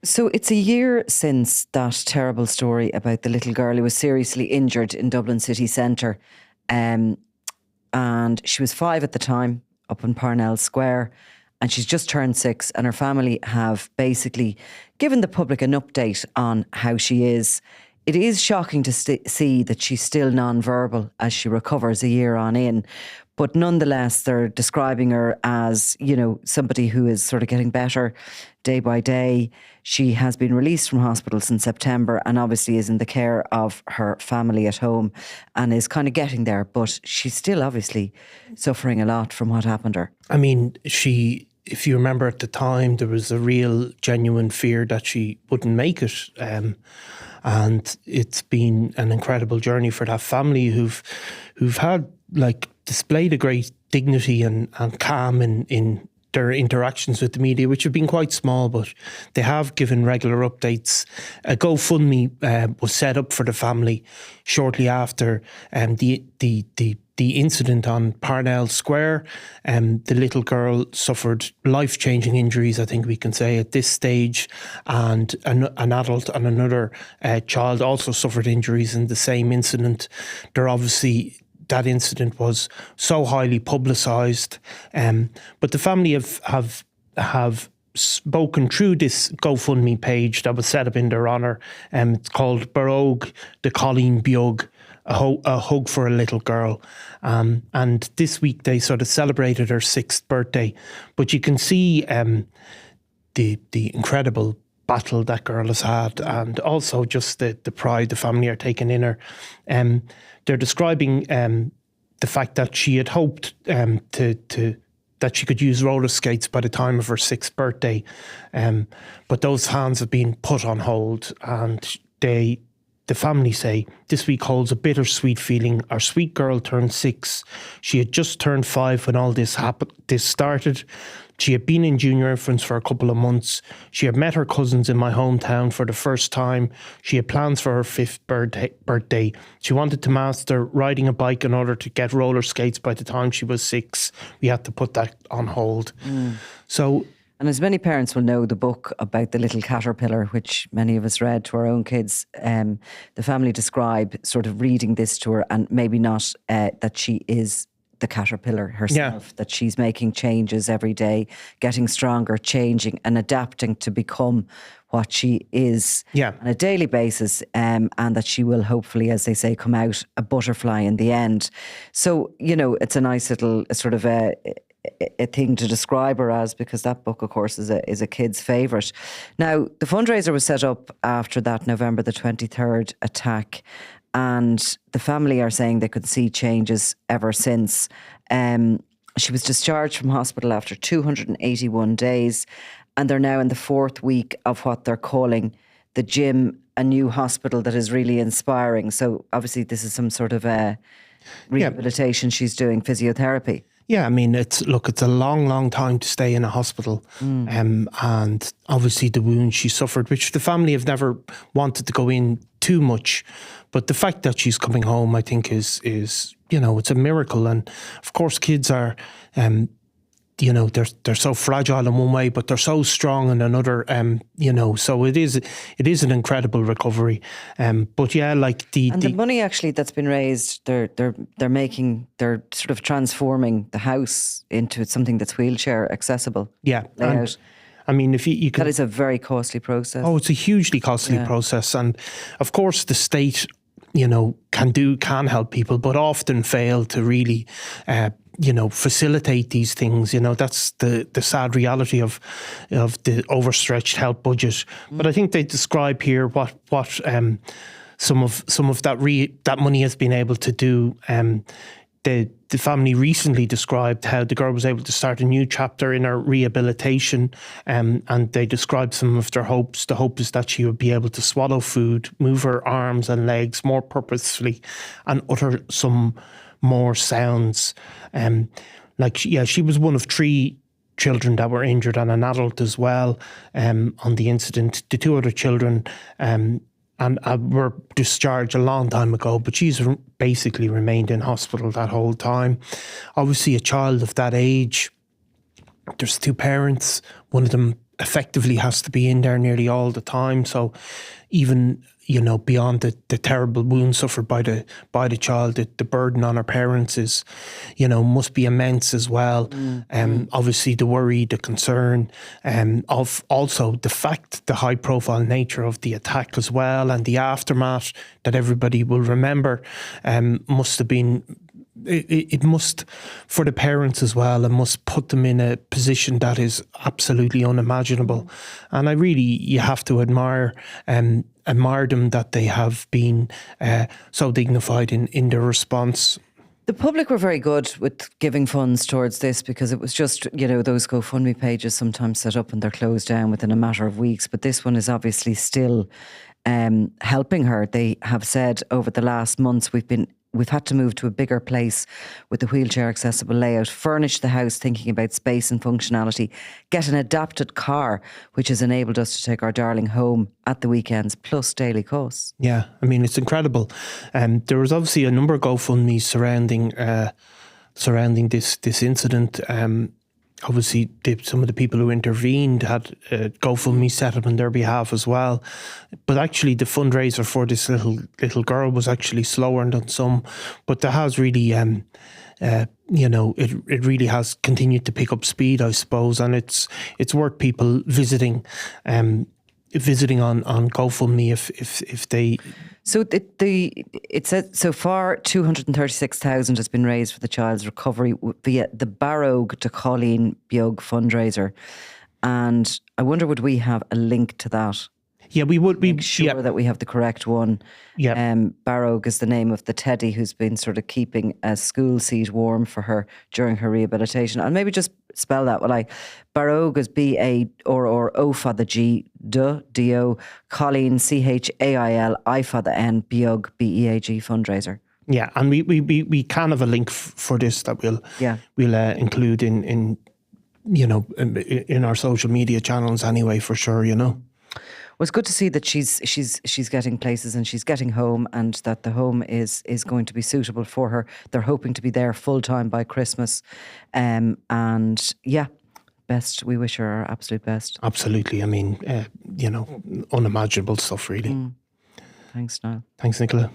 So it's a year since that terrible story about the little girl who was seriously injured in Dublin city centre. Um, and she was 5 at the time, up in Parnell Square. And she's just turned 6, and her family have basically given the public an update on how she is. It is shocking to see that she's still non-verbal as she recovers a year on in. But nonetheless, they're describing her as, somebody who is sort of getting better day by day. She has been released from hospital since September and obviously is in the care of her family at home and is kind of getting there. But she's still obviously suffering a lot from what happened to her. I mean, if you remember at the time, there was a real genuine fear that she wouldn't make it. And it's been an incredible journey for that family who've had, displayed a great dignity and calm in their interactions with the media, which have been quite small, but they have given regular updates. A GoFundMe was set up for the family shortly after the incident on Parnell Square. The little girl suffered life-changing injuries, I think we can say at this stage, and an adult and another child also suffered injuries in the same incident. That incident was so highly publicised, but the family have spoken through this GoFundMe page that was set up in their honour. It's called Baróg de Colleen Beag, a hug for a little girl. And this week they sort of celebrated her 6th birthday. But you can see the incredible battle that girl has had, and also just the pride the family are taking in her. They're describing the fact that she had hoped that she could use roller skates by the time of her 6th birthday. But those plans have been put on hold, and the family say this week holds a bittersweet feeling. Our sweet girl turned 6. She had just turned 5 when all this started. She had been in junior infants for a couple of months. She had met her cousins in my hometown for the first time. She had plans for her 5th birthday. She wanted to master riding a bike in order to get roller skates by the time she was 6. We had to put that on hold. And as many parents will know, the book about the little caterpillar, which many of us read to our own kids, the family describe sort of reading this to her, and maybe not that she is the caterpillar herself, that she's making changes every day, getting stronger, changing and adapting to become what she is on a daily basis, and that she will hopefully, as they say, come out a butterfly in the end. So, it's a nice little sort of a thing to describe her as, because that book, of course, is a kid's favourite. Now, the fundraiser was set up after that November the 23rd attack, and the family are saying they could see changes ever since. She was discharged from hospital after 281 days, and they're now in the 4th week of what they're calling the gym, a new hospital that is really inspiring. So obviously this is some sort of a rehabilitation she's doing, physiotherapy. Yeah, I mean, it's a long, long time to stay in a hospital. And obviously the wound she suffered, which the family have never wanted to go in too much. But the fact that she's coming home, I think, is it's a miracle. And of course, kids are, they're so fragile in one way, but they're so strong in another, so it is an incredible recovery. But yeah, the money actually that's been raised, they're sort of transforming the house into something that's wheelchair accessible. Yeah. Layout. I mean, if you can... That is a very costly process. Oh, it's a hugely costly process. And of course, the state, can help people, but often fail to really, facilitate these things. That's the sad reality of the overstretched health budget. But I think they describe here what some of that money has been able to do. The family recently described how the girl was able to start a new chapter in her rehabilitation, and they described some of their hopes. The hope is that she would be able to swallow food, move her arms and legs more purposefully, and utter some more sounds. She was one of 3 children that were injured, and an adult as well on the incident. The 2 other children and were discharged a long time ago, but she's basically remained in hospital that whole time. Obviously, a child of that age, there's 2 parents. One of them effectively has to be in there nearly all the time. So even, beyond the terrible wounds suffered by the child, the burden on her parents is, must be immense as well. Obviously the worry, the concern, of also the high profile nature of the attack as well, and the aftermath that everybody will remember, must have been, it must, for the parents as well, it must put them in a position that is absolutely unimaginable. And you have to admire them that they have been so dignified in their response. The public were very good with giving funds towards this, because it was just, those GoFundMe pages sometimes set up and they're closed down within a matter of weeks. But this one is obviously still helping her. They have said over the last months, we've had to move to a bigger place with the wheelchair accessible layout, furnish the house thinking about space and functionality, get an adapted car, which has enabled us to take our darling home at the weekends, plus daily costs. Yeah, I mean, it's incredible. There was obviously a number of GoFundMes surrounding this incident. Obviously, some of the people who intervened had GoFundMe set up on their behalf as well. But actually, the fundraiser for this little girl was actually slower than some. But there has really, it really has continued to pick up speed, I suppose, and it's worth people visiting on GoFundMe if they. So it said so far 236,000 has been raised for the child's recovery via the Barróg de Colleen Beag fundraiser, and I wonder, would we have a link to that? Yeah, we would be sure that we have the correct one. Yeah, Barróg is the name of the teddy who's been sort of keeping a school seat warm for her during her rehabilitation. And maybe just spell that. Barróg is B-A or O for the G, D-O, Colleen, C-H-A-I-L, I for the N, Beag, B-E-A-G fundraiser. Yeah, and we can have a link for this that we'll include in our social media channels anyway, for sure. Well, it's good to see that she's getting places and she's getting home, and that the home is going to be suitable for her. They're hoping to be there full time by Christmas, and yeah, best. We wish her our absolute best. Absolutely. I mean, unimaginable stuff, really. Thanks, Niall. Thanks, Nicola.